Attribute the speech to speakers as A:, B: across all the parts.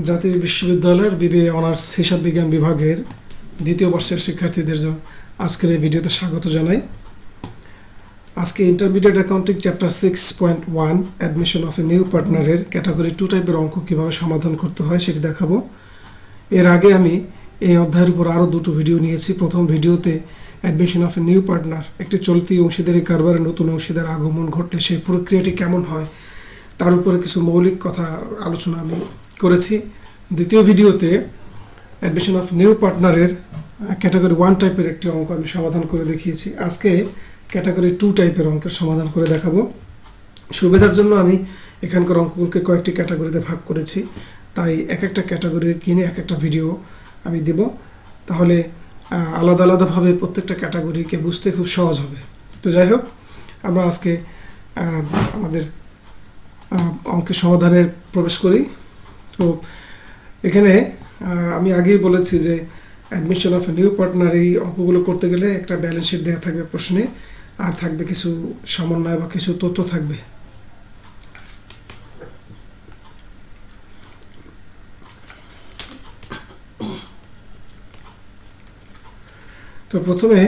A: জাতীয় বিশ্ববিদ্যালয়ের BBA honours হিসাব বিজ্ঞান বিভাগের দ্বিতীয় বর্ষের শিক্ষার্থীদের আজকের এই ভিডিওতে স্বাগত জানাই। আজকে intermediate accounting chapter 6.1 admission of a new পার্টনারের ক্যাটাগরি 2 টাইপের অঙ্ক কীভাবে সমাধান করতে হয় সেটি দেখাবো। এর আগে আমি এই অধ্যায়ের উপর আরও দুটো ভিডিও নিয়েছি। প্রথম ভিডিওতে admission of a new partner, একটি চলতি অংশীদারি কারবারে নতুন অংশীদার আগমন ঘটলে সেই প্রক্রিয়াটি কেমন হয় তার উপরে কিছু মৌলিক কথা আলোচনা আমি করেছি। দ্বিতীয় ভিডিওতে অ্যাডমিশন অফ নিউ পার্টনারের ক্যাটাগরি 1 টাইপের একটি অঙ্ক আমি সমাধান করে দেখিয়েছি। আজকে ক্যাটাগরি 2 টাইপের অঙ্কের সমাধান করে দেখাবো। সুবিধার জন্য আমি এখানকার অঙ্কগুলোকে কয়েকটি ক্যাটাগরিতে ভাগ করেছি, তাই এক একটা ক্যাটাগরি কিনে এক একটা ভিডিও আমি দেব, তাহলে আলাদা আলাদাভাবে প্রত্যেকটা ক্যাটাগরিকে বুঝতে খুব সহজ হবে। তো যাই হোক, আমরা আজকে আমাদের অঙ্কের সমাধানে প্রবেশ করি। তো এখানে আমি আগেই বলেছি যে admission of a new partner এই অঙ্কগুলো করতে গেলে একটা ব্যালেন্স শিট দেওয়া থাকবে প্রশ্নে, আর থাকবে কিছু সমন্বয় বা কিছু তথ্য থাকবে। তো প্রথমে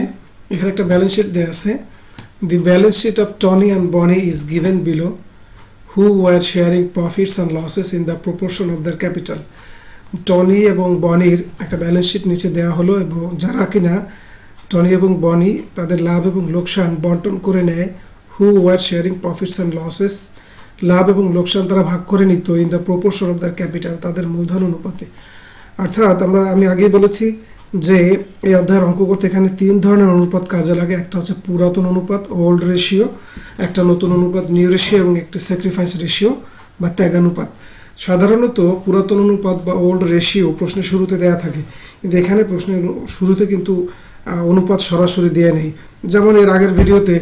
A: এখানে একটা ব্যালেন্স শিট দেওয়া আছে। The balance sheet of Tony and Bonny is given below, who were sharing profits and losses in the proportion of their capital. Tony এবং বনির একটা ব্যালেন্স শিট নিচে দেওয়া হলো, এবং যারা কিনা টনি এবং বনি তাদের লাভ এবং লোকসান বন্টন করে নেয়, who were sharing profits and losses, লাভ এবং লোকসান তারা ভাগ করে নিত in the proportion of their capital, তাদের মূলধন অনুপাতে। অর্থাৎ আমি আগেই বলেছি যে এই অধ্যায়ের অঙ্ক করতে এখানে 3 ধরনের অনুপাত কাজে লাগে। একটা হচ্ছে পুরাতন অনুপাত, ওল্ড রেশিও, একটা নতুন অনুপাত, নিউ রেশিও, এবং একটি স্যাক্রিফাইস রেশিও বা ত্যাগানুপাত। সাধারণত পুরাতন অনুপাত বা ওল্ড রেশিও প্রশ্নের শুরুতে দেয়া থাকে, কিন্তু এখানে প্রশ্নের শুরুতে কিন্তু অনুপাত সরাসরি দেয়া নেই। যেমন এর আগের ভিডিওতে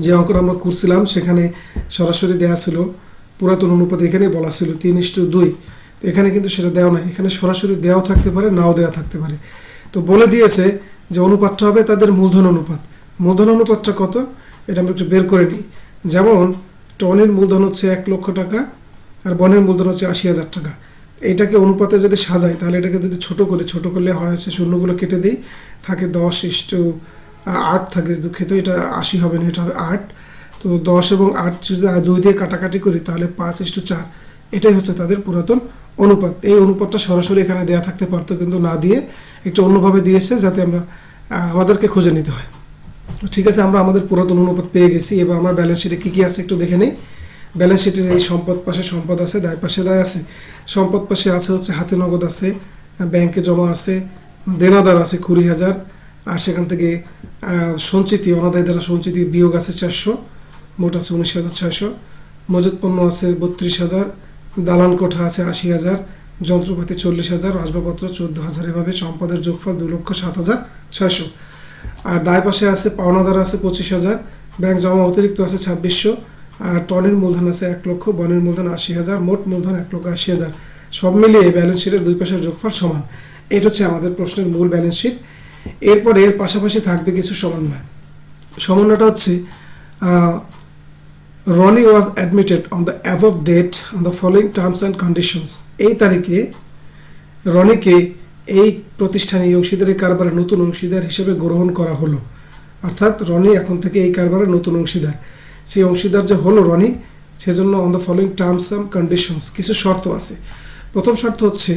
A: যে অঙ্কটা আমরা করছিলাম সেখানে সরাসরি দেয়া ছিল পুরাতন অনুপাত, এখানে বলা ছিল 3:2। এখানে কিন্তু সেটা দেওয়া নাই, এখানে সরাসরি দেওয়া থাকতে পারে, নাও দেওয়া থাকতে পারে। তো বলে দিয়েছে যে অনুপাতটা হবে তাদের মূলধন অনুপাত। মূলধন অনুপাতটা কত এটা আমরা একটু বের করে নিই। যেমন টনির মূলধন হচ্ছে 1 লক্ষ টাকা আর বনের মূলধন হচ্ছে 80,000 টাকা। এইটাকে অনুপাতে যদি সাজাই তাহলে এটাকে যদি ছোট করলে হয় হচ্ছে শূন্যগুলো কেটে দিই, থাকে 10:8 থাকে, দুঃখিত এটা 80 হবে না, এটা হবে 8। তো 10 এবং 8 যদি 2 দিয়ে কাটাকাটি করি তাহলে 5:4। এটাই হচ্ছে তাদের পুরাতন অনুপাত। এই অনুপাতটা সরাসরি এখানে দেওয়া থাকতে পারতো, কিন্তু না দিয়ে একটু অন্যভাবে দিয়েছে যাতে আমাদেরকে খুঁজে নিতে হয়। ঠিক আছে, আমরা আমাদের পুরাতন অনুপাত পেয়ে গেছি। এবার আমরা ব্যালেন্স শিটে কী কী আছে একটু দেখে নিই। ব্যালেন্স শিটের এই সম্পদ পাশে সম্পদ আছে, দায় পাশে দায় আছে। সম্পদ পাশে আছে হচ্ছে হাতে নগদ আছে, ব্যাংকে জমা আছে, দেনাদার আছে 20,000, আর সেখান থেকে সঞ্চিতি, অনাদায় দ্বারা সঞ্চিতি বিয়োগ আছে 400, মোট আছে 19,600। মজুত পণ্য আছে 32,000, দালান কোঠা আছে 80,000, যন্ত্রপাতি 40,000, আসবাবপত্র 14,000। এভাবে সম্পদের যোগফল 2,07,600। আর দায় পাশে আছে পাওনাদার আছে 25,000, ব্যাংক জমা অতিরিক্ত আছে 2600, আর টনির মূলধন আছে 1 লক্ষ, বনের মূলধন 80,000, মোট মূলধন 1,80,000। সব মিলিয়ে ব্যালেন্স শিটের দুই পাশের যোগফল সমান। এটা হচ্ছে আমাদের প্রশ্নের মূল ব্যালেন্স শিট। এরপরে এর পাশাপাশি থাকবে কিছু সমন্বয়। সমন্বয়টা হচ্ছে Ronnie was admitted on the above date on the following terms and conditions. এই তারিখে রনিকে এই প্রতিষ্ঠানে অংশীদারি কারবারে নতুন অংশীদার হিসেবে গ্রহণ করা হলো। অর্থাৎ রনি এখন থেকে এই কারবারের নতুন অংশীদার। সেই অংশীদার যে হলো রনি, সেজন্য on the following terms and conditions কিছু শর্ত আছে। প্রথম শর্ত হচ্ছে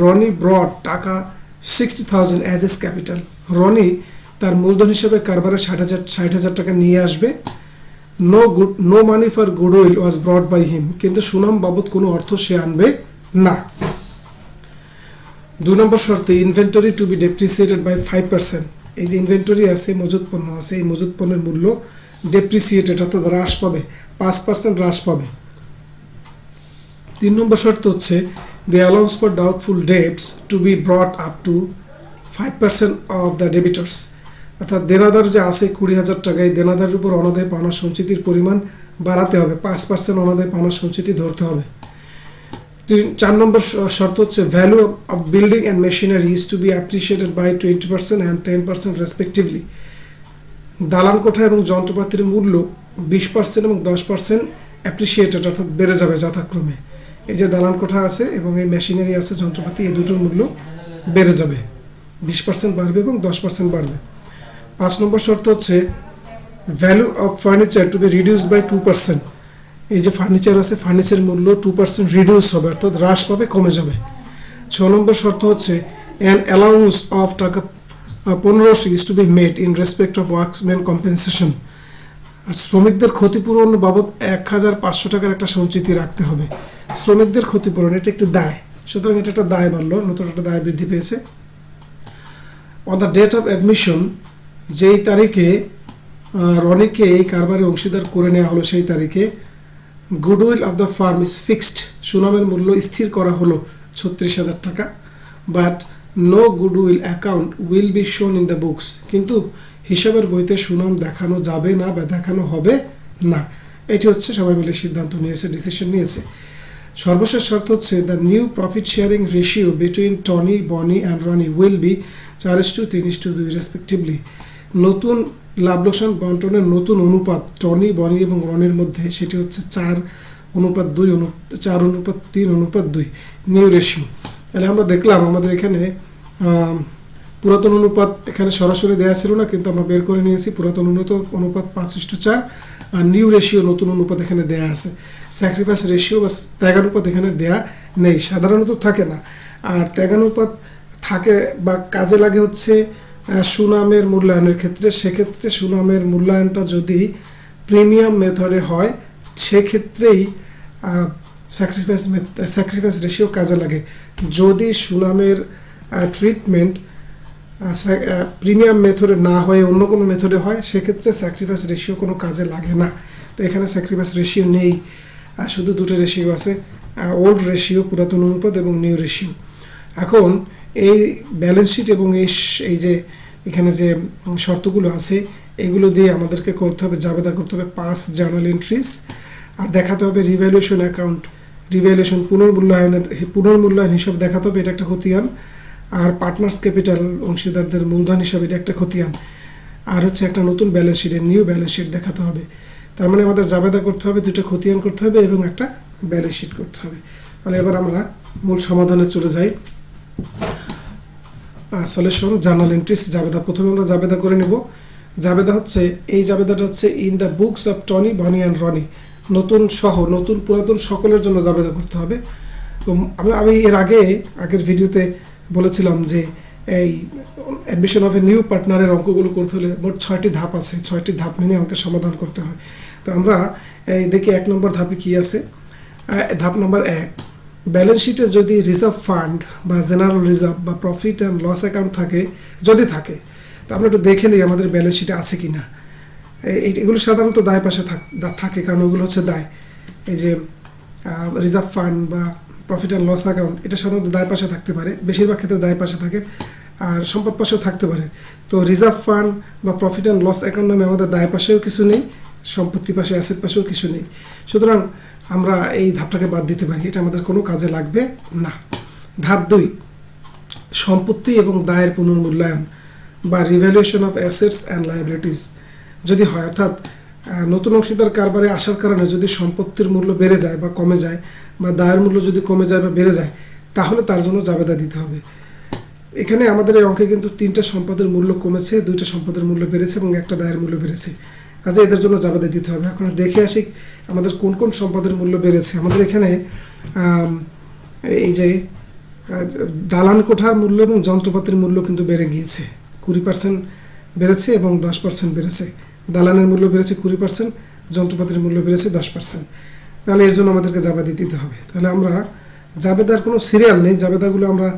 A: রনি ব্রড টাকা 60,000 অ্যাজ এস ক্যাপিটাল। রনি তার মূলধন হিসেবে কারবারে 60,000 টাকা নিয়ে আসবে। No money for goodwill was brought by him, কিন্তু সুনাম বাবদ কোনো অর্থ সে আনবে না। 2 নম্বর শর্তে inventory to be depreciated by 5%। এই যে ইনভেন্টরি আছে, মজুত পণ্য আছে, এই মজুত পণ্যের মূল্য ডেপ্রিসিয়েটেড অর্থাৎ হ্রাস পাবে, 5% হ্রাস পাবে। 3 নম্বর শর্ত হচ্ছে the allowance for doubtful debts to be brought up to 5% of the debtors. অর্থাৎ দেনাদার যে আছে 20,000 টাকা, এই দেনাদারের উপর অনাদায় পাওনা সঞ্চিতির পরিমাণ বাড়াতে হবে, 5% অনাদায় পাওনা সঞ্চিতি ধরতে হবে। 4 নম্বর শর্ত হচ্ছে value of building and machinery is to be appreciated by 20% and 10% respectively. দালান কোঠা এবং যন্ত্রপাতির মূল্য 20% এবং 10% অ্যাপ্রিসিয়েটেড অর্থাৎ বেড়ে যাবে যথাক্রমে। এই যে দালান কোঠা আছে এবং এই মেশিনারি আছে, যন্ত্রপাতি, এই দুটোর মূল্য বেড়ে যাবে, 20% বাড়বে এবং 10% বাড়বে। 5 নম্বর শর্ত হচ্ছে value of furniture to be reduced by 2%। এই যে ফার্নিচার আছে, ফার্নিচারের মূল্য 2% রিডিউস হবে, অর্থাৎ হ্রাস পাবে, কমে যাবে। 6 নম্বর শর্ত হচ্ছে অ্যান অ্যালাউন্স অফ টাকা 1500 is to be made in respect of workman's compensation. শ্রমিকদের ক্ষতিপূরণ বাবদ 1500 টাকার একটা সঞ্চিতি রাখতে হবে। শ্রমিকদের ক্ষতিপূরণ এটা একটি দায়, সুতরাং এটা একটা দায় বাড়লো, নতুন একটা দায় বৃদ্ধি পেয়েছে। On the date of admission, যেই তারিখে রনিকে এই কারবারে অংশীদার করে নেওয়া হলো সেই তারিখে goodwill of the firm is fixed, সুনামের মূল্য স্থির করা হলো 36,000 টাকা। But no goodwill account will be shown in the books, কিন্তু হিসাবের বইতে সুনাম দেখানো যাবে না বা দেখানো হবে না। এটি হচ্ছে সবাই মিলে সিদ্ধান্ত নিয়েছে, ডিসিশন নিয়েছে। সর্বশেষ শর্ত হচ্ছে the new profit sharing ratio between Tony, বনি and Ronnie will be 4:3:2 respectively. নতুন লাভ লোকসান বন্টনের নতুন অনুপাত টনি, বনি এবং রনির মধ্যে সেটি হচ্ছে 4:2, 4:3:2 নিউ রেশিও। তাহলে আমরা দেখলাম আমাদের এখানে পুরাতন অনুপাত এখানে সরাসরি দেওয়া ছিল না, কিন্তু আমরা বের করে নিয়েছি পুরাতন অনুপাত 5:4 আর নিউ রেশিও নতুন অনুপাত এখানে দেয়া আছে। স্যাক্রিফাইস রেশিও বা ত্যাগানুপাত এখানে দেয়া নেই, সাধারণত থাকে না। আর ত্যাগানুপাত থাকে বা কাজে লাগে হচ্ছে সুনামের মূল্যায়নের ক্ষেত্রে। সেক্ষেত্রে সুনামের মূল্যায়নটা প্রিমিয়াম মেথডে হয়, সেক্ষেত্রেই স্যাক্রিফাইস রেশিও কাজে লাগে। যদি সুনামের ট্রিটমেন্ট প্রিমিয়াম মেথডে না হয়ে অন্য কোনো মেথডে হয়, সেক্ষেত্রে স্যাক্রিফাইস রেশিও কোনো কাজে লাগে না। তো এখানে স্যাক্রিফাইস রেশিও নেই, শুধু দুটো রেশিও আছে, ওল্ড রেশিও পুরাতন অনুপাত এবং নিউ রেশিও। এখন এই ব্যালেন্স শিট এবং এই যে এখানে যে শর্তগুলো আছে, এগুলো দিয়ে আমাদেরকে করতে হবে, জাবেদা করতে হবে 5 জার্নাল এন্ট্রিজ, আর দেখাতে হবে রিভ্যালুয়েশন অ্যাকাউন্ট, রিভ্যালুয়েশন পুনর্মূল্যায়ন হিসাব দেখাতে হবে, এটা একটা খতিয়ান। আর পার্টনার্স ক্যাপিটাল অংশীদারদের মূলধন হিসাবে এটা একটা খতিয়ান। আর হচ্ছে একটা নতুন ব্যালেন্স শিটের নিউ ব্যালেন্স শিট দেখাতে হবে। তার মানে আমাদের জাবেদা করতে হবে, দুটো খতিয়ান করতে হবে এবং একটা ব্যালেন্স শিট করতে হবে। তাহলে এবার আমরা মূল সমাধানে চলে যাই। সলিউশন, জার্নাল এন্ট্রিস, জাবেদা। প্রথমে আমরা জাবেদা করে নেব। জাবেদা হচ্ছে, এই জাবেদাটা হচ্ছে in the books of Tony, বনি অ্যান্ড রনি, নতুন সহ নতুন পুরাতন সকলের জন্য জাবেদা করতে হবে। তো আমি এর আগের ভিডিওতে বলেছিলাম যে এই অ্যাডমিশন অফ এ নিউ পার্টনারের অঙ্কগুলো করতে হলে মোট 6টি ধাপ আছে, 6টি ধাপ মেনে অঙ্কের সমাধান করতে হয়। তো আমরা দেখি 1 নম্বর ধাপে কি আছে। ধাপ নম্বর 1, ব্যালেন্স শিটে যদি রিজার্ভ ফান্ড বা জেনারেল রিজার্ভ বা প্রফিট অ্যান্ড লস অ্যাকাউন্ট থাকে, যদি থাকে, তো আমরা একটু দেখে নিই আমাদের ব্যালেন্স শিটে আছে কি না। এগুলো সাধারণত দায় পাশে থাকে, কারণ ওগুলো হচ্ছে দায়। এই যে রিজার্ভ ফান্ড বা প্রফিট অ্যান্ড লস অ্যাকাউন্ট, এটা সাধারণত দায় পাশে থাকতে পারে, বেশিরভাগ ক্ষেত্রে দায় পাশে থাকে, আর সম্পদ পাশেও থাকতে পারে। তো রিজার্ভ ফান্ড বা প্রফিট অ্যান্ড লস অ্যাকাউন্ট নামে আমাদের দায় পাশেও কিছু নেই, সম্পত্তি পাশে, অ্যাসেট পাশেও কিছু নেই। সুতরাং আমরা এই ধাপটাকে বাদ দিতে পারি, এটা আমাদের কোনো কাজে লাগবে না। ধাপ 2, সম্পত্তি এবং দায়ের পুনর্মূল্যায়ন বা revaluation of assets and liabilities যদি হয়, অর্থাৎ নতুন অংশীদার কারবারে আসার কারণে যদি সম্পত্তির মূল্য বেড়ে যায় বা কমে যায়, বা দায়ের মূল্য যদি কমে যায় বা বেড়ে যায়, তাহলে তার জন্য জাবেদা দিতে হবে। এখানে আমাদের এই অঙ্কে কিন্তু 3টা সম্পদের মূল্য কমেছে, 2টা সম্পদের মূল্য বেড়েছে এবং একটা দায়ের মূল্য বেড়েছে, কাজে এদের জন্য জাবেদা দিতে হবে। এখন দেখে আসি আমাদের কোন কোন সম্পদের মূল্য বেড়েছে। আমাদের এখানে এই যে দালান কোঠার মূল্য এবং যন্ত্রপাতির মূল্য কিন্তু বেড়ে গিয়েছে, 20% বেড়েছে এবং 10% বেড়েছে। দালানের মূল্য বেড়েছে 20%, যন্ত্রপাতির মূল্য বেড়েছে 10%। তাহলে এর জন্য আমাদেরকে জাবেদা দিতে হবে। তাহলে আমরা জাবেদার কোনো সিরিয়াল নেই, জাবেদাগুলো আমরা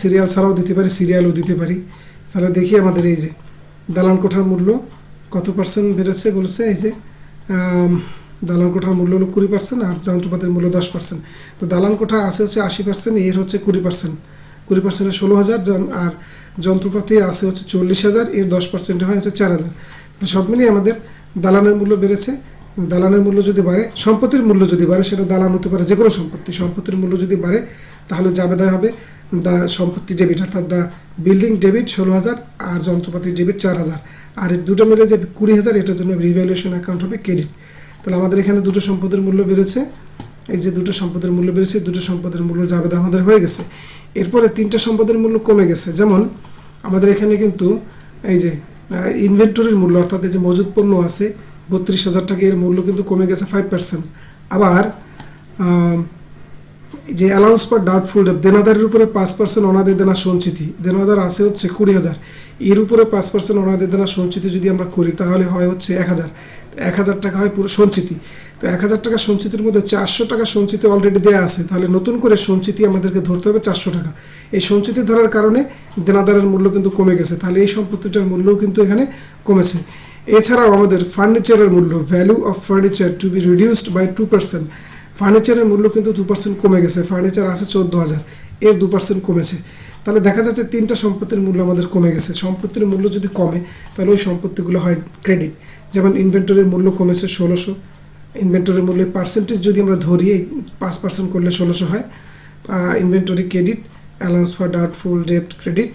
A: সিরিয়াল ছাড়াও দিতে পারি, সিরিয়ালও দিতে পারি। তাহলে দেখি আমাদের এই যে দালান কোঠার মূল্য কত পার্সেন্ট বেড়েছে বলেছে, এই যে দালান কোঠার মূল্য হলো 20% আর যন্ত্রপাতির মূল্য 10%। তো দালান কোঠা আছে হচ্ছে 80%, এর হচ্ছে 20%, 20%-এ 16,000, আর যন্ত্রপাতি আছে হচ্ছে 40,000, এর 10%-এ হয় হচ্ছে 4,000। সব মিলিয়ে আমাদের দালানের মূল্য বেড়েছে। দালানের মূল্য যদি বাড়ে, সম্পত্তির মূল্য যদি বাড়ে, সেটা দালান হতে পারে যে কোনো সম্পত্তি, সম্পত্তির মূল্য যদি বাড়ে তাহলে জাবেদা হবে দা সম্পত্তি ডেবিট, অর্থাৎ দা বিল্ডিং ডেবিট 16,000 আর যন্ত্রপাতি ডেবিট 4,000, আর এই দুটো মিলে যে 20,000, এটার জন্য রিভ্যালুয়েশন অ্যাকাউন্ট হবে ক্রেডিট। তাহলে আমাদের এখানে দুটো সম্পদের মূল্য বেড়েছে, এই যে দুটো সম্পদের মূল্য বেড়েছে, দুটো সম্পদের মূল্য জাবেদা আমাদের হয়ে গেছে। এরপরে তিনটা সম্পদের মূল্য কমে গেছে, যেমন আমাদের এখানে কিন্তু এই যে ইনভেন্টরির মূল্য অর্থাৎ এই যে মজুদ পণ্য আছে 32,000 টাকা, এর মূল্য কিন্তু কমে গেছে 5%। আবার যে অ্যালাউন্স ফর ডাউটফুল ডেট, দেনাদারের উপরে 5% অনাদায় দেনা সঞ্চিতি, দেনাদার আছে হচ্ছে 20,000, এর উপরে 5% অনাদায় দেনা সঞ্চিতি যদি আমরা করি তাহলে হয় হচ্ছে 1,000 টাকা হয় পুরো সঞ্চিতি। তো 1,000 টাকা সঞ্চিতির মধ্যে 400 টাকা সঞ্চিতি অলরেডি দেওয়া আছে, তাহলে নতুন করে সঞ্চিতি আমাদেরকে ধরতে হবে 400 টাকা। এই সঞ্চিতি ধরার কারণে দেনাদারের মূল্য কিন্তু কমে গেছে, তাহলে এই সম্পত্তিটার মূল্যও কিন্তু এখানে কমেছে। এছাড়াও আমাদের ফার্নিচারের মূল্য, value of furniture to be reduced by 2%, ফার্নিচারের মূল্য কিন্তু 2% কমে গেছে। ফার্নিচার আছে 14,000, এর 2% কমেছে। তাহলে দেখা যাচ্ছে তিনটা সম্পত্তির মূল্য আমাদের কমে গেছে। সম্পত্তির মূল্য যদি কমে তাহলে ওই সম্পত্তিগুলো হয় ক্রেডিট। যেমন ইনভেন্টরির মূল্য কমেছে 1600, ইনভেন্টরির মূল্যের পার্সেন্টেজ যদি আমরা ধরি 5% করলে 1600 হয়। Inventory credit, allowance for doubtful debt credit,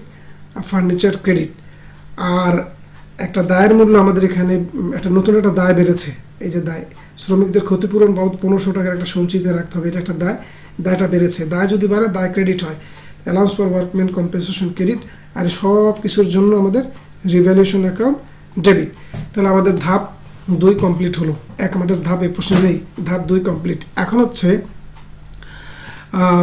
A: furniture credit. আর একটা দায়ের মূল্য আমাদের এখানে একটা নতুন একটা দায় বেড়েছে, এই যে দায়, শ্রমিকদের ক্ষতিপূরণ বাবদ 1500 টাকার একটা সঞ্চিতি রাখতে হবে, এটা একটা দায়, দায়টা বেড়েছে। দায় যদি বাড়ে দায় ক্রেডিট হয়, allowance for workman compensation credit. আর সব কিছুর জন্য আমাদের রিভ্যালুয়েশন অ্যাকাউন্ট ডেবিট। তাহলে আমাদের ধাপ 2 কমপ্লিট হলো। আমাদের ধাপ এই প্রশ্নে নেই, ধাপ 2 কমপ্লিট। এখন হচ্ছে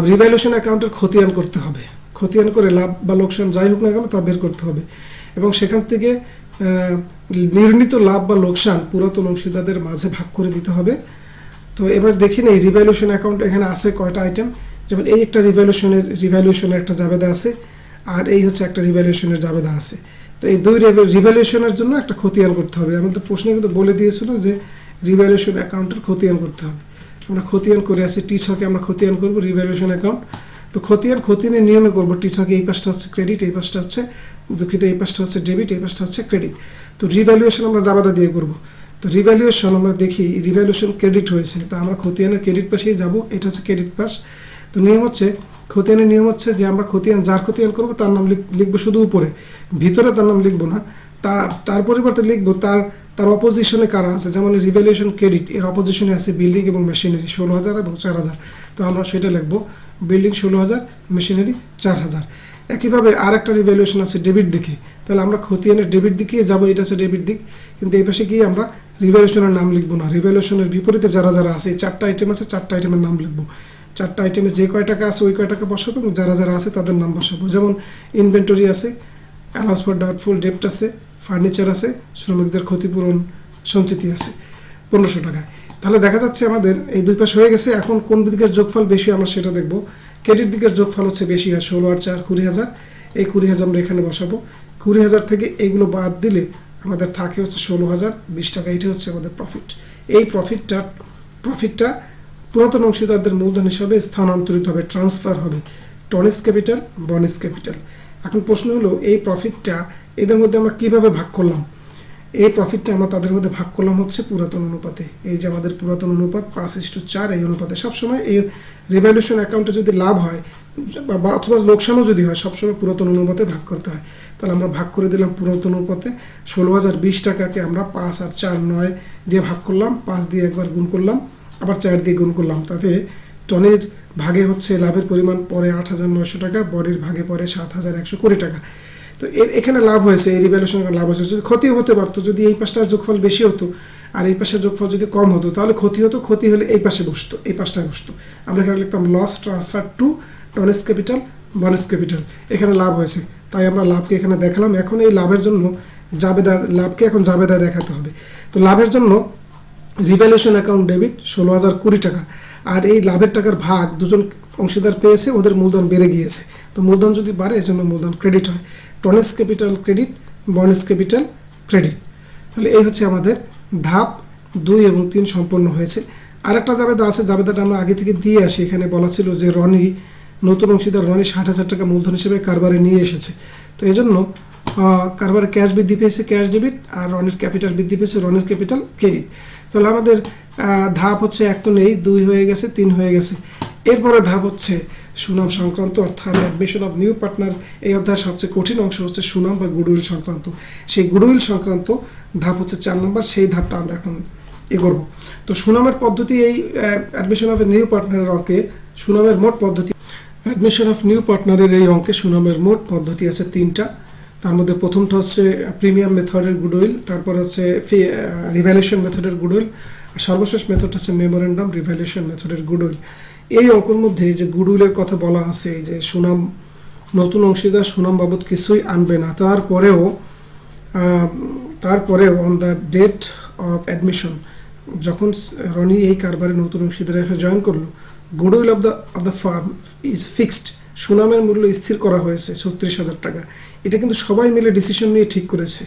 A: রিভ্যালুয়েশন অ্যাকাউন্টের খতিয়ান করতে হবে। খতিয়ান করে লাভ বা লোকসান যাই হোক না কেন তা বের করতে হবে, এবং সেখান থেকে নির্ণীত লাভ বা লোকসান পুরাতন অংশীদারদের মাঝে ভাগ করে দিতে হবে। তো এবার দেখি না এই রিভ্যালুয়েশন অ্যাকাউন্ট এখানে আছে কয়টা আইটেম। যেমন এই একটা রিভ্যালুয়েশনের একটা জাবেদা আছে, আর এই হচ্ছে একটা রিভ্যালুয়েশনের জাবেদা আছে। তো এই দুই রিভ্যালুয়েশনের জন্য একটা খতিয়ান করতে হবে। আমাদের প্রশ্নে কিন্তু বলে দিয়েছিল যে রিভ্যালুয়েশন অ্যাকাউন্টের খতিয়ান করতে হবে। আমরা খতিয়ান করে আছি, টি ছকে আমরা খতিয়ান করব রিভ্যালুয়েশন অ্যাকাউন্ট। তো খতিয়ানের নিয়মে করব। টি ছকে এই পাশটা হচ্ছে ক্রেডিট, এই পাশটা হচ্ছে এই পাশটা হচ্ছে ডেবিট, এই পাশটা হচ্ছে ক্রেডিট। তো রিভ্যালুয়েশন আমরা জাবেদা দিয়ে করব। তো রিভ্যালুয়েশন আমরা দেখি রিভ্যালুয়েশন ক্রেডিট হয়েছে, তা আমরা খতিয়ানের ক্রেডিট পাশেই যাব, এটা হচ্ছে ক্রেডিট পাশ। তো নিয়ম হচ্ছে খতিয়ানের নিয়ম হচ্ছে যে আমরা যার খতিয়ান করব তার নাম লিখবো শুধু উপরে, ভিতরে তার নাম লিখবো না। তার পরিবর্তে লিখবো তার অপোজিশনে কারা আছে। যেমন রিভ্যালুয়েশন ক্রেডিট এর অপোজিশনে আছে বিল্ডিং এবং মেশিনারি 16,000 এবং 4,000, তো আমরা সেটা লিখবো বিল্ডিং 16,000, মেশিনারি 4,000। একইভাবে আর একটা রিভ্যালুয়েশন আছে ডেবিট দিকে, তাহলে আমরা খতিয়ানের ডেবিট দিকে যাব, এটা হচ্ছে ডেবিট দিক। কিন্তু এই পাশে গিয়ে আমরা রিভ্যালুয়েশনের নাম লিখবো না, রিভ্যালুয়েশনের বিপরীতে যারা আছে এই 4টা আইটেম আছে, 4টা আইটেমের নাম লিখবো। 4টা আইটেমে যে কয় টাকা আছে ওই কয় টাকা বসাবো, এবং যারা আছে তাদের নাম বসাবো। যেমন ইনভেন্টরি আছে, অ্যালাউন্স ফর ডাউটফুল ডেট আছে, ফার্নিচার আছে, শ্রমিকদের ক্ষতিপূরণ সঞ্চিতি আছে 1500 টাকায়। তাহলে দেখা যাচ্ছে আমাদের এই দুই পাশ হয়ে গেছে। এখন কোন দিকের যোগফল বেশি আমরা সেটা দেখব। ক্রেডিট দিকের যোগফল হচ্ছে বেশি হয়, 16 আর 4 20,000। এই 20,000 আমরা এখানে বসাবো। 20,000 থেকে এইগুলো বাদ দিলে আমাদের থাকে হচ্ছে 16,020 টাকা। এটা হচ্ছে আমাদের প্রফিট। এই প্রফিটটা পুরাতন অংশীদারদের মূলধন হিসাবে স্থানান্তরিত হবে, ট্রান্সফার হবে, টনিস ক্যাপিটাল, বনিস ক্যাপিটাল। এখন প্রশ্ন হলো এই প্রফিটটা এদের মধ্যে আমরা কিভাবে ভাগ করলাম। এই প্রফিটটা আমরা তাদের মধ্যে ভাগ করলাম হচ্ছে পুরাতন অনুপাতে। এই যে আমাদের পুরাতন অনুপাত 5:4, এই অনুপাতে সবসময় এই রিভ্যালুয়েশন অ্যাকাউন্টে যদি লাভ হয় বা অথবা লোকসানও যদি হয় সবসময় পুরাতন অনুপাতে ভাগ করতে হয়। তাহলে আমরা ভাগ করে দিলাম পুরাতন অনুপাতে। 16,020 টাকাকে আমরা 5 আর 4 9 দিয়ে ভাগ করলাম, 5 দিয়ে একবার গুণ করলাম, আবার 4 দিয়ে গুণ করলাম। তাতে টনের ভাগে হচ্ছে লাভের পরিমাণ পরে 8,900 টাকা, বডির ভাগে পরে 7,120 টাকা। তো এখানে লাভ হয়েছে, এই রিভ্যালুয়েশন লাভ হয়েছে। যদি ক্ষতিও হতে পারতো, যদি এই পাশটার যোগফল বেশি হতো আর এই পাশের যোগফল যদি কম হতো তাহলে ক্ষতি হতো। ক্ষতি হলে এই পাশে বসতো, এই পাশটায় বসতো। আমরা এখানে লিখতাম loss transfer to Tony's capital, Bonny's capital. এখানে লাভ হয়েছে, তাই আমরা লাভকে এখানে দেখালাম। এখন এই লাভের জন্য লাভকে এখন জাবেদা দেখাতে হবে। তো লাভের জন্য রিভ্যালুয়েশন অ্যাকাউন্ট ডেবিট 16,020 টাকা, আর এই লাভের টাকার ভাগ দুজন অংশীদার পেয়েছে, ওদের মূলধন বেড়ে গিয়েছে। তো মূলধন যদি বাড়ে এজন্য মূলধন ক্রেডিট হয়, Tony's capital credit, Bonny's capital credit. তাহলে এই হচ্ছে আমাদের ধাপ 2 এবং 3 সম্পন্ন হয়েছে। আরেকটা জাবেদা আছে, জাবেদাটা আমরা আগে থেকে দিয়ে আসি। এখানে বলা ছিল যে নতুন অংশীদার রনি 60,000 টাকা মূলধন হিসেবে কারবারে নিয়ে এসেছে। তো এই জন্য কারবারে ক্যাশ বৃদ্ধি পেয়েছে, ক্যাশ ডেবিট, আর রনির ক্যাপিটাল বৃদ্ধি পেয়েছে, রনির ক্যাপিটাল ক্রেডিট। তাহলে আমাদের ধাপ হচ্ছে 1 তো নেই, 2 হয়ে গেছে, 3 হয়ে গেছে। এরপরে ধাপ হচ্ছে সুনাম সংক্রান্ত, অর্থাৎ অ্যাডমিশন অফ নিউ পার্টনার। এই অধ্যায়ের সবচেয়ে কঠিন অংশ হচ্ছে সুনাম বা গুডউইল সংক্রান্ত। সেই গুডউইল সংক্রান্ত ধাপ হচ্ছে 4 নম্বর। সেই ধাপটা আমরা এখন করব। তো সুনামের পদ্ধতি এই অ্যাডমিশন অফ এ নিউ পার্টনারের অঙ্কে সুনামের মোট পদ্ধতি, অ্যাডমিশন অফ নিউ পার্টনারের এই অঙ্কে সুনামের মোট পদ্ধতি আছে 3টা। তার মধ্যে প্রথমটা হচ্ছে প্রিমিয়াম মেথডের গুডউইল, তারপর হচ্ছে রিভ্যালুয়েশন মেথডের গুডউইল, আর সর্বশেষ মেথড হচ্ছে মেমোরেন্ডাম রিভ্যালুয়েশন মেথডের গুডউইল। এই অঙ্কের মধ্যে যে গুডউইলের কথা বলা আছে, যে সুনাম নতুন অংশীদার সুনাম বাবদ কিছুই আনবে না, তারপরেও on the date of admission, যখন রনি এই কারবারে নতুন অংশীদার এসে জয়েন করলো, goodwill of the firm is fixed, সুনামের মূল্য স্থির করা হয়েছে 36,000 টাকা। এটা কিন্তু সবাই মিলে ডিসিশন নিয়ে ঠিক করেছে।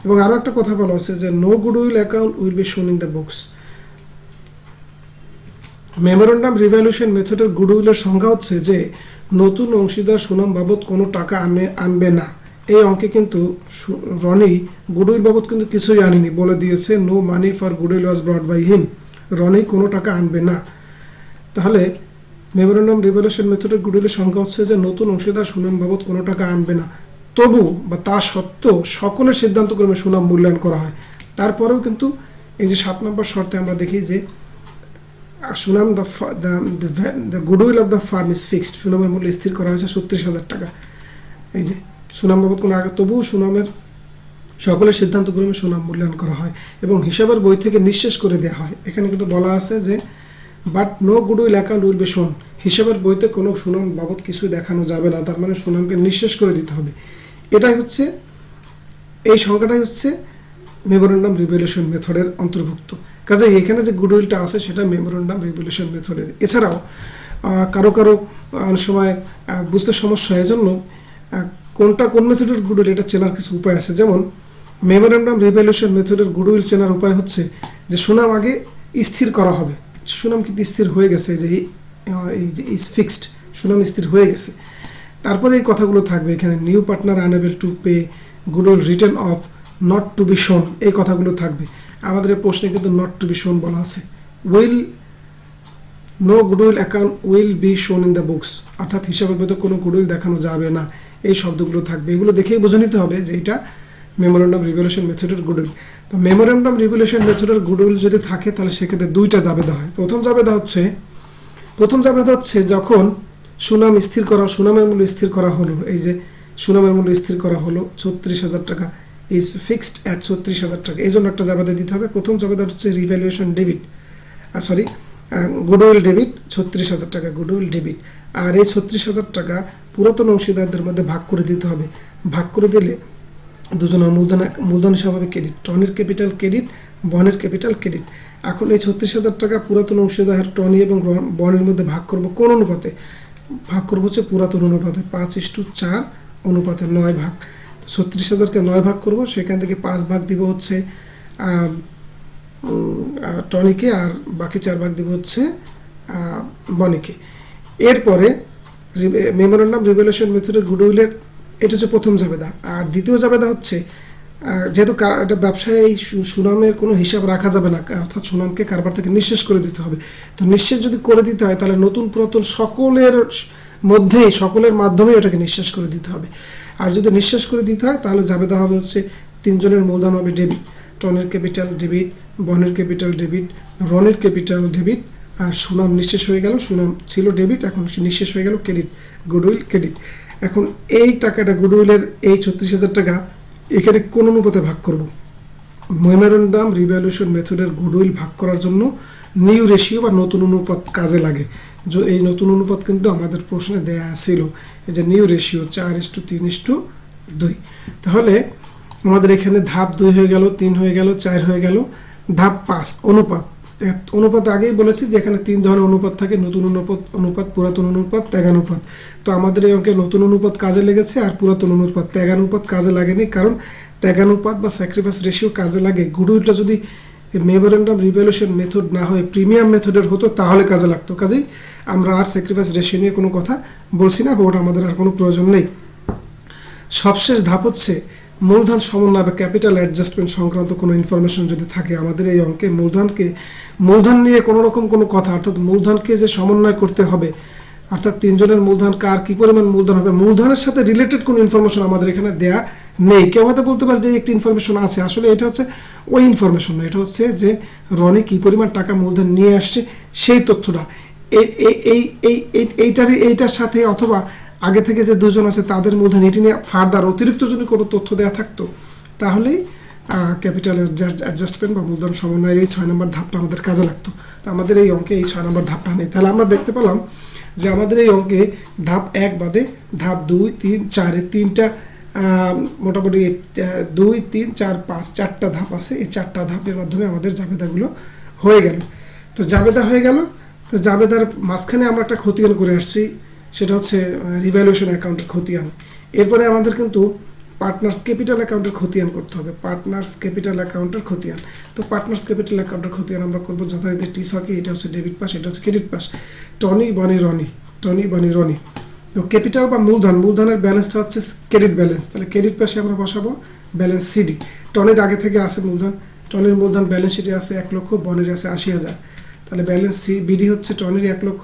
A: এবং আরও একটা কথা বলা আছে যে no goodwill account will be shown in the books. Memorandum revaluation মেথডের গুডউইলের সংজ্ঞা হচ্ছে যে নতুন অংশীদার সুনাম বাবদ কোনো টাকা আনবে না। এই অঙ্কে কিন্তু রনি গুডউইল বাবদ কিন্তু কিছুই আনেনি, বলে দিয়েছে no money for goodwill was brought by him, Roni কোনো টাকা আনবে না। তাহলে মেমোরেন্ডাম রিভ্যালুয়েশন মেথডের গুডউইলের সংখ্যা হচ্ছে যে নতুন অংশীদার সুনাম বাবদ কোনো টাকা আনবে না, তবু বা তা সত্ত্বেও সকলের সিদ্ধান্তক্রমে সুনাম মূল্যায়ন করা হয়। তারপরেও কিন্তু এই যে 7 নম্বর শর্তে আমরা দেখি যে সুনাম the goodwill of the firm is fixed, সুনামের মূল্য স্থির করা হয়েছে 36,000 টাকা। এই যে সুনাম বাবদ কোনো আগে, তবুও সুনামের সকলের সিদ্ধান্তক্রমে সুনাম মূল্যায়ন করা হয় এবং হিসাবের বই থেকে নিঃশেষ করে দেওয়া হয়। এখানে কিন্তু বলা আছে যে but no goodwill account will be shown, হিসাবের বইতে কোনো সুনাম বাবদ কিছু দেখানো যাবে না, তার মানে সুনামকে নিঃশেষ করে দিতে হবে। এটাই হচ্ছে, এই সংখ্যাটাই হচ্ছে মেমোরেন্ডাম রিভ্যালুয়েশন মেথডের অন্তর্ভুক্ত। কাজে এখানে যে গুডউইলটা আছে সেটা মেমোরেন্ডাম রিভ্যালুয়েশন মেথডের। এছাড়াও কারো অনেক সময় বুঝতে সমস্যা হয়, এজন্য কোনটা কোন মেথডের গুডউইল এটা চেনার কিছু উপায় আছে। যেমন মেমোরেন্ডাম রিভ্যালুয়েশন মেথডের গুডউইল চেনার উপায় হচ্ছে যে সুনাম আগে স্থির করা হবে, সুনাম কিন্তু স্থির হয়ে গেছে, যে এই যে ইজ ফিক্সড, সুনাম স্থির হয়ে গেছে। তারপরে এই কথাগুলো থাকবে এখানে, new partner unable to pay, goodwill return of, not to be shown, এই কথাগুলো থাকবে। আমাদের প্রশ্নে কিন্তু নট টু বি শোন বলা আছে। Will no goodwill account will be shown in the books, অর্থাৎ হিসাবের ভেতর কোনো গুডউইল দেখানো যাবে না, এই শব্দগুলো থাকবে। এগুলো দেখেই বুঝে নিতে হবে যে এটা মেমোরেন্ডাম রিভ্যালুয়েশন মেথডের গুডউইল। তো মেমোরেন্ডাম রিভ্যালুয়েশন মেথডের গুডউইল যদি থাকে তাহলে সেক্ষেত্রে 2টা জাবেদা হয়। প্রথম জাবেদা হচ্ছে যখন সুনাম স্থির করা, সুনামের মূল্য স্থির করা হলো, এই যে সুনামের মূল্য স্থির করা হলো 36,000 টাকা, ইজ ফিক্সড অ্যাট 36,000 টাকা, এই জন্য একটা জাবেদা দিতে হবে। প্রথম জাবেদা হচ্ছে রিভ্যালুয়েশন ডেবিট, গুডউইল ডেবিট 36,000 টাকা, গুডউইল ডেবিট। আর এই 36,000 টাকা পুরাতন অংশীদারদের মধ্যে ভাগ করে দিতে হবে। ভাগ করে দিলে দুজনের মূলধন হিসাবে হবে ক্রেডিট, টনির ক্যাপিটাল ক্রেডিট, বনের ক্যাপিটাল ক্রেডিট। এখন এই 36,000 টাকা পুরাতন অংশীদার টনি এবং বনের মধ্যে ভাগ করব কোন অনুপাতে? ভাগ করবো হচ্ছে পুরাতন অনুপাতে, 5:4 অনুপাতে 9 ভাগ। 36,000কে 9 ভাগ করব, সেখান থেকে 5 ভাগ দিব হচ্ছে টনিকে, আর বাকি 4 ভাগ দিব হচ্ছে বনিকে। এরপরে মেমোরেন্ডাম রিভ্যালুয়েশন মেথডের গুডউইলের, এটা হচ্ছে প্রথম জাবেদা। আর দ্বিতীয় জাবেদা হচ্ছে যেহেতু এটা ব্যবসায় এই সুনামের কোনো হিসাব রাখা যাবে না, অর্থাৎ সুনামকে কারবার থেকে নিঃশেষ করে দিতে হবে। তো নিঃশেষ যদি করে দিতে হয় তাহলে নতুন পুরাতন সকলের মধ্যেই, সকলের মাধ্যমে এটাকে নিঃশেষ করে দিতে হবে। আর যদি নিঃশেষ করে দিতে হয় তাহলে জাবেদা হবে হচ্ছে 3 জনের মূলধন হবে ডেবিট, টনের ক্যাপিটাল ডেবিট, বনের ক্যাপিটাল ডেবিট, রনের ক্যাপিটাল ডেবিট, আর সুনাম নিঃশেষ হয়ে গেল, সুনাম ছিল ডেবিট, এখন নিঃশেষ হয়ে গেল ক্রেডিট, গুডউইল ক্রেডিট। এখন এই টাকাটা গুডউইলের এই 36,000 টাকা এখানে কোন অনুপাতে ভাগ করব? মেমোরেন্ডাম রিভ্যালুয়েশন মেথডের গুডউইল ভাগ করার জন্য নিউ রেশিও বা নতুন অনুপাত কাজে লাগে। এই নতুন অনুপাত কিন্তু আমাদের প্রশ্নে দেয়া ছিল, এই যে নিউ রেশিও 4:3:2। তাহলে আমাদের এখানে ধাপ 2 হয়ে গেল, 3 হয়ে গেল, 4 হয়ে গেল। ধাপ 5 অনুপাত আগেই বলেছি যে এখানে 3 ধরনের অনুপাত থাকে, নতুন অনুপাত, পুরাতন অনুপাত, ত্যাগানুপাত। তো আমাদের এই অঙ্কে নতুন অনুপাত কাজে লেগেছে আর পুরাতন অনুপাত, ত্যাগানুপাত কাজে লাগেনি, কারণ ত্যাগানুপাত বা স্যাক্রিফাইস রেশিও কাজে লাগে। গুডউইলটা যদি মেমোরেন্ডাম রিভ্যালুয়েশন মেথড না হয়ে প্রিমিয়াম মেথডের হতো তাহলে কাজে লাগতো। কাজেই আমরা আর স্যাক্রিফাইস রেশিও নিয়ে কোনো কথা বলছি না, বা ওটা আমাদের আর কোনো প্রয়োজন নেই। সবশেষ ধাপ হচ্ছে মূলধন সমন্বয় বা ক্যাপিটাল অ্যাডজাস্টমেন্ট সংক্রান্ত কোনো ইনফরমেশন যদি থাকে আমাদের এই অঙ্কে, মূলধন নিয়ে কোনো রকম কোনো কথা, অর্থাৎ মূলধনকে যে সমন্বয় করতে হবে, অর্থাৎ 3 জনের মূলধন কার কী পরিমাণ মূলধন হবে, মূলধনের সাথে রিলেটেড কোনো ইনফরমেশন আমাদের এখানে দেয়া নেই। কেউ হয়তো বলতে পারে যে একটি ইনফরমেশন আছে, আসলে এটা হচ্ছে ওই ইনফরমেশন না, এটা হচ্ছে যে রনি কী পরিমাণ টাকা মূলধন নিয়ে আসছে সেই তথ্যটা। এইটার সাথে অথবা আগে থেকে যে দুজন আছে তাদের মূলধন এটি নিয়ে ফার্দার অতিরিক্ত যদি কোনো তথ্য দেওয়া থাকতো তাহলেই ক্যাপিটাল অ্যাডজাস্টমেন্ট বা মূলধন সমন্বয়ের এই 6 নম্বর ধাপটা আমাদের কাজে লাগতো। তো আমাদের এই অঙ্কে এই 6 নম্বর ধাপটা নেই। তাহলে আমরা দেখতে পেলাম যে আমাদের এই অঙ্কে ধাপ 1 বাদে ধাপ 2, 3, 4 এই তিনটা মোটামুটি 2, 3, 4, 5 চারটা ধাপ আছে। এই চারটা ধাপের মাধ্যমে আমাদের জাবেদাগুলো হয়ে গেল। তো জাবেদা হয়ে গেল। তো জাবেদার মাঝখানে আমরা একটা খতিয়ান করে আসছি, সেটা হচ্ছে রিভ্যালুয়েশন অ্যাকাউন্টের খতিয়ান। এরপরে আমাদের কিন্তু পার্টনার্স ক্যাপিটাল অ্যাকাউন্টের খতিয়ান করতে হবে, পার্টনার্স ক্যাপিটাল অ্যাকাউন্টের খতিয়ান। তো পার্টনার্স ক্যাপিটাল অ্যাকাউন্টের খতিয়ান আমরা করবো যথারীতি টিসকে, এটা হচ্ছে ডেবিট পাস, এটা হচ্ছে ক্রেডিট পাস। টনি বনি রনি, টনি বনি রনি। তো ক্যাপিটাল বা মূলধনের ব্যালেন্সটা হচ্ছে ক্রেডিট ব্যালেন্স, তাহলে ক্রেডিট পাশে আমরা বসাবো ব্যালেন্স সিডি। টনির আগে থেকে আছে মূলধন, টনির মূলধন ব্যালেন্স শিটে আছে 1 লক্ষ, বনির আছে 80,000। তাহলে ব্যালেন্স বিডি হচ্ছে টনির 1 লক্ষ,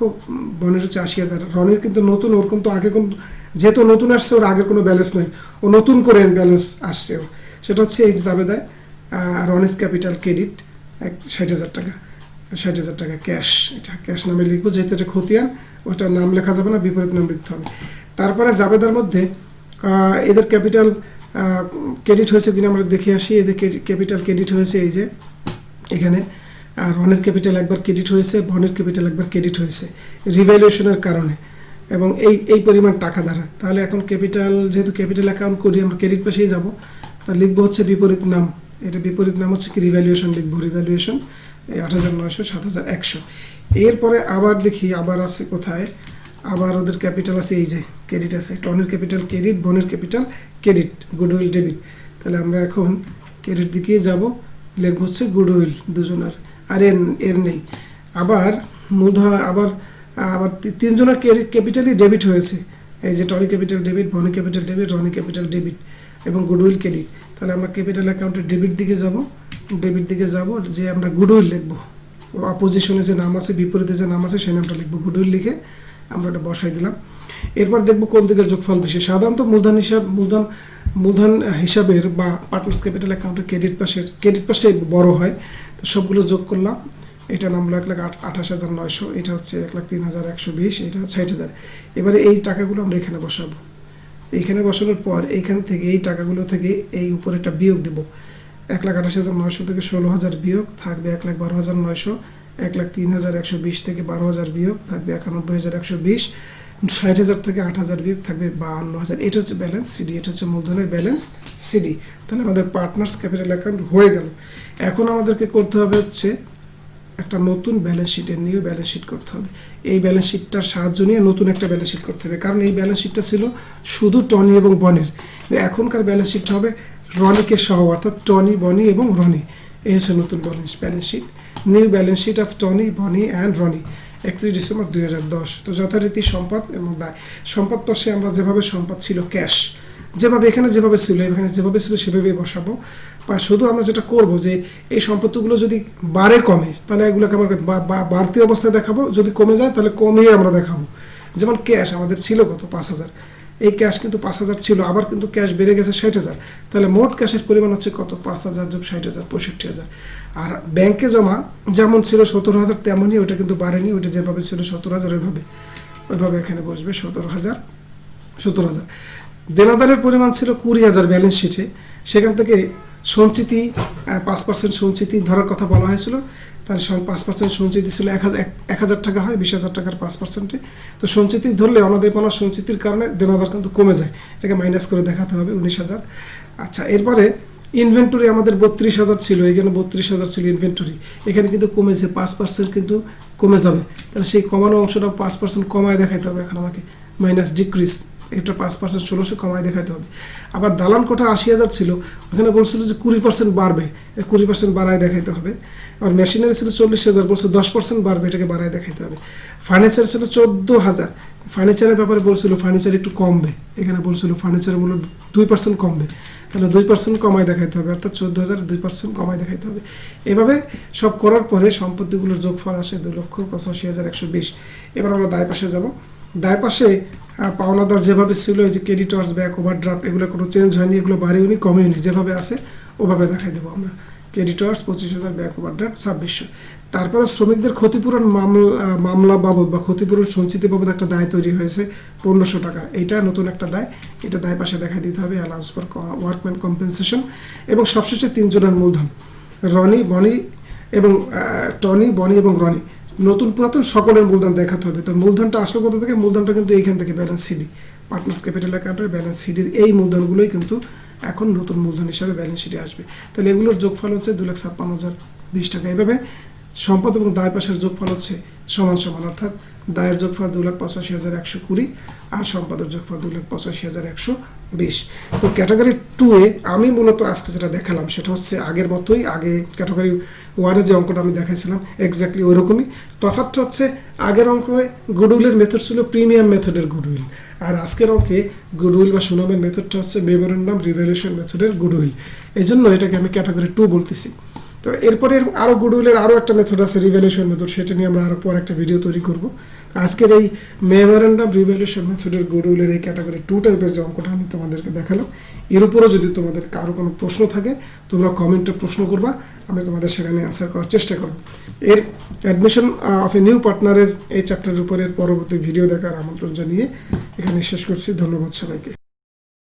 A: বনির হচ্ছে 80,000। রনির কিন্তু নতুন, ওর কিন্তু আগে কোনো, যেহেতু নতুন আসছে ওর আগের কোনো ব্যালেন্স নেই, ও নতুন করে ব্যালেন্স আসছে ওর। সেটা হচ্ছে এই যে জাবেদায় রনিস ক্যাপিটাল ক্রেডিট 60,000 টাকা, 60,000 টাকা ক্যাশ। এটা ক্যাশ নামে লিখবো, যেহেতু এটা খতিয়ান ওটার নাম লেখা যাবে না, বিপরীত নাম লিখতে হবে। তারপরে জাবেদার মধ্যে এদের ক্যাপিটাল ক্রেডিট হয়েছে কিনা আমরা দেখে আসি। এই যে ক্যাপিটাল ক্রেডিট হয়েছে, এই যে এখানে রনের ক্যাপিটাল একবার ক্রেডিট হয়েছে, বনের ক্যাপিটাল একবার ক্রেডিট হয়েছে রিভ্যালুয়েশনের কারণে, এবং এই পরিমাণ টাকা দ্বারা। তাহলে এখন ক্যাপিটাল, যেহেতু ক্যাপিটাল অ্যাকাউন্ট করি আমরা ক্রেডিট পাশেই যাব, তা লিখবো হচ্ছে বিপরীত নাম। এটা বিপরীত নাম হচ্ছে কি রিভ্যালুয়েশন লিখবো, রিভ্যালুয়েশন 8,900, 7,100। এরপরে আবার দেখি আবার আছে কোথায়, আবার ওদের ক্যাপিটাল আছে, এই যে ক্রেডিট আছে, টনের ক্যাপিটাল ক্রেডিট, বনের ক্যাপিটাল ক্রেডিট, গুডউইল ডেবিট। তাহলে আমরা এখন ক্রেডিট দিকে যাব, লিখবো হচ্ছে গুডউইল দুজনের, আর এর নেই। আবার মূলধন আবার তিনজনের ক্যাপিটালই ডেবিট হয়েছে, এই যে Tony capital debit, Boni capital debit, Roni capital debit এবং গুডউইল ক্রেডিট। তাহলে আমরা ক্যাপিটাল অ্যাকাউন্টের ডেবিট দিকে যাব, ডেবিট দিকে যাব, যে আমরা গুডউইল লিখবো, অপোজিশনে যে নাম আছে, বিপরীতে যে নাম আছে সেই নামটা লিখবো, গুডউইল লিখে আমরা এটা বসাই দিলাম। এরপর দেখবো কোন দিকের যোগফল বেশি। সাধারণত মূলধন হিসাবের বা পার্টনার্স ক্যাপিটাল অ্যাকাউন্টের ক্রেডিট পাশটাই বড় হয়। তো সবগুলো যোগ করলাম, এটা নামলো 1,28,900, এটা হচ্ছে 1,03,120, এটা 60,000। এবারে এই টাকাগুলো আমরা এখানে বসাবো। এইখানে বসানোর পর এইখান থেকে এই টাকাগুলো থেকে এই উপরে একটা বিয়োগ দেবো, 1,28,900 থেকে 16,000 বিয়োগ থাকবে 1,12,900, 1,03,120 থেকে 12,000 বিয়োগ থাকবে 91,120, 60,000 থেকে 8,000 বিয়োগ থাকবে 52,000। এটা হচ্ছে ব্যালেন্স সিডি, এটা হচ্ছে মূলধনের ব্যালেন্স সিডি। তাহলে আমাদের পার্টনার্স ক্যাপিটাল অ্যাকাউন্ট হয়ে গেল। এখন আমাদেরকে করতে হবে হচ্ছে একটা নতুন ব্যালেন্স শিটের নিয়ে ব্যালেন্স শিট করতে হবে। এই ব্যালেন্স শিটটার সাহায্য নিয়ে নতুন একটা ব্যালেন্স শিট করতে হবে, কারণ এই ব্যালেন্স শিটটা ছিল শুধু টনি এবং বনির। এখনকার ব্যালেন্স শিটটা হবে রনিকে সহ, অর্থাৎ টনি, বনি এবং রনি। এই হচ্ছে নতুন balance sheet, new balance sheet of Tony, বনি অ্যান্ড রনি, 31 ডিসেম্বর 2010। তো যথারীতি সম্পদ এবং দায়। সম্পদ পাশে আমরা যেভাবে সম্পদ ছিল ক্যাশ, যেভাবে এখানে যেভাবে ছিল সেভাবেই বসাবো। বা শুধু আমরা যেটা করব যে এই সম্পত্তিগুলো যদি বাড়ে কমে তাহলে এগুলোকে আমরা বাড়তি অবস্থায় দেখাবো, যদি কমে যায় তাহলে কমিয়ে আমরা দেখাবো। যেমন ক্যাশ আমাদের ছিল কত, 5,000, এই ক্যাশ কিন্তু 5,000 ছিল, আবার কিন্তু ক্যাশ বেড়ে গেছে 60,000। তাহলে মোট ক্যাশের পরিমাণ হচ্ছে কত, 5,000 যোগ 60,000, 65,000। আর ব্যাংকে জমা যেমন ছিল 17,000 তেমনই, ওটা কিন্তু বাড়েনি, ওইটা যেভাবে ছিল 17,000 ওইভাবে এখানে বসবে 17,000। দেনাদারের পরিমাণ ছিল 20,000 ব্যালেন্স শিটে, সেখান থেকে সঞ্চিতি 5% সঞ্চিতি ধরার কথা বলা হয়েছিল। তাহলে 5% সঞ্চিতি ছিল 1,000 টাকা হয়, 20,000 টাকার 5%। তো সঞ্চিতি ধরলে অনাদায়পনা সঞ্চিতির কারণে দেনাদার কিন্তু কমে যায়, এটাকে মাইনাস করে দেখাতে হবে 19,000। আচ্ছা, এরপরে ইনভেন্টরি আমাদের 32,000 ছিল, এই জন্য 32,000 ছিল ইনভেন্টরি, এখানে কিন্তু কমেছে 5% কিন্তু কমে যাবে। তাহলে সেই কমানো অংশটা 5% কমায় দেখাতে হবে, এখন আমাকে মাইনাস ডিক্রিজ, এটা 5% 1600 কমায় দেখাতে হবে। আবার দালান কোঠা 80,000 ছিল, ওখানে বলছিল যে 20% বাড়বে, 20% বাড়ায় দেখাতে হবে। আবার মেশিনারি ছিল 40,000, বলছে 10% বাড়বে, এটাকে বাড়ায় দেখাতে হবে। ফার্নিচার ছিল 14,000, ফার্নিচারের ব্যাপারে বলছিল ফার্নিচার একটু কমবে, এখানে বলছিল ফার্নিচারের মূল্য 2% কমবে, তাহলে 2% কমায় দেখাতে হবে, অর্থাৎ 14,000 2% কমায় দেখাতে হবে। এভাবে সব করার পরে সম্পত্তিগুলোর যোগফল আসে 2,85,120। এবার আমরা দায় পাশে যাব। দায় পাশে পাওনাদার যেভাবে ছিল, এই যে ক্রেডিটর্স, ব্যাক, ওভারড্রাফট, এগুলো কোনো চেঞ্জ হয়নি, এগুলো বাড়িওনি কমেওনি, যেভাবে আছে ওভাবে দেখাই দেবো আমরা। Creditors 25,000, back overdraft 2600। তারপরে শ্রমিকদের ক্ষতিপূরণ মামলা বাবদ বা ক্ষতিপূরণ সঞ্চিতি বাবদ একটা দায় তৈরি হয়েছে 1500 টাকা। এইটা নতুন একটা দায়, এটা দায় পাশে দেখাই দিতে হবে, অ্যালাউন্স ফর ওয়ার্কম্যান কম্পেনসেশন। এবং সবশেষে 3 জনের মূলধন, টনি, বনি এবং রনি, নতুন পুরাতন সকলের মূলধন দেখাতে হবে। তো মূলধনটা আসলে কোথা থেকে? মূলধনটা কিন্তু এইখান থেকে, ব্যালেন্স সিডি, পার্টনার্স ক্যাপিটাল অ্যাকাউন্টের ব্যালেন্স সিডির এই মূলধনগুলোই কিন্তু এখন নতুন মূলধন হিসাবে ব্যালেন্স শিটে আসবে। তাহলে এগুলোর যোগফল হচ্ছে 2,56,020 টাকা। এভাবে সম্পদ এবং দায় পাশের যোগফল হচ্ছে সমান সমান, অর্থাৎ দায়ের যোগফল 2,85,120 আর সম্পদের যোগফল 2,85,120। তো ক্যাটাগরি 2 এ আমি মূলত আজকে যেটা দেখালাম সেটা হচ্ছে আগের মতোই, আগে ক্যাটাগরি 1 এ যে অঙ্কটা আমি দেখাইছিলাম এক্স্যাক্টলি ওইরকমই। তফাৎটা হচ্ছে আগের অঙ্কে গুডউইলের মেথড ছিল প্রিমিয়াম মেথডের গুডউইল, আর আজকের অঙ্কে গুডউইল বা সুনামের মেথডটা হচ্ছে মেমোরেন্ডাম রিভ্যালুয়েশন মেথডের গুডউইল। এই জন্য এটাকে আমি ক্যাটাগরি 2 বলতেছি। তো এরপরে আরও গুডউইলের আরও একটা মেথড আছে রিভ্যালুয়েশন মেথড, সেটা নিয়ে আমরা আরও পর একটা ভিডিও তৈরি করব। আজকের এই মেমোরেন্ডাম রিভ্যালুয়েশন মেথডের গুডউইলের এই ক্যাটাগরি 2 টাইপের যে অঙ্কটা আমি তোমাদেরকে দেখালাম, এর উপরও যদি তোমাদের কারো কোনো প্রশ্ন থাকে তোমরা কমেন্টে প্রশ্ন করবা, আমি তোমাদের সেখানে অ্যান্সার করার চেষ্টা করব। এর অ্যাডমিশন অফ এ নিউ পার্টনারের এই চ্যাপ্টারের উপরের পরবর্তী ভিডিও দেখার আমন্ত্রণ জানিয়ে এখানে শেষ করছি। ধন্যবাদ সবাইকে।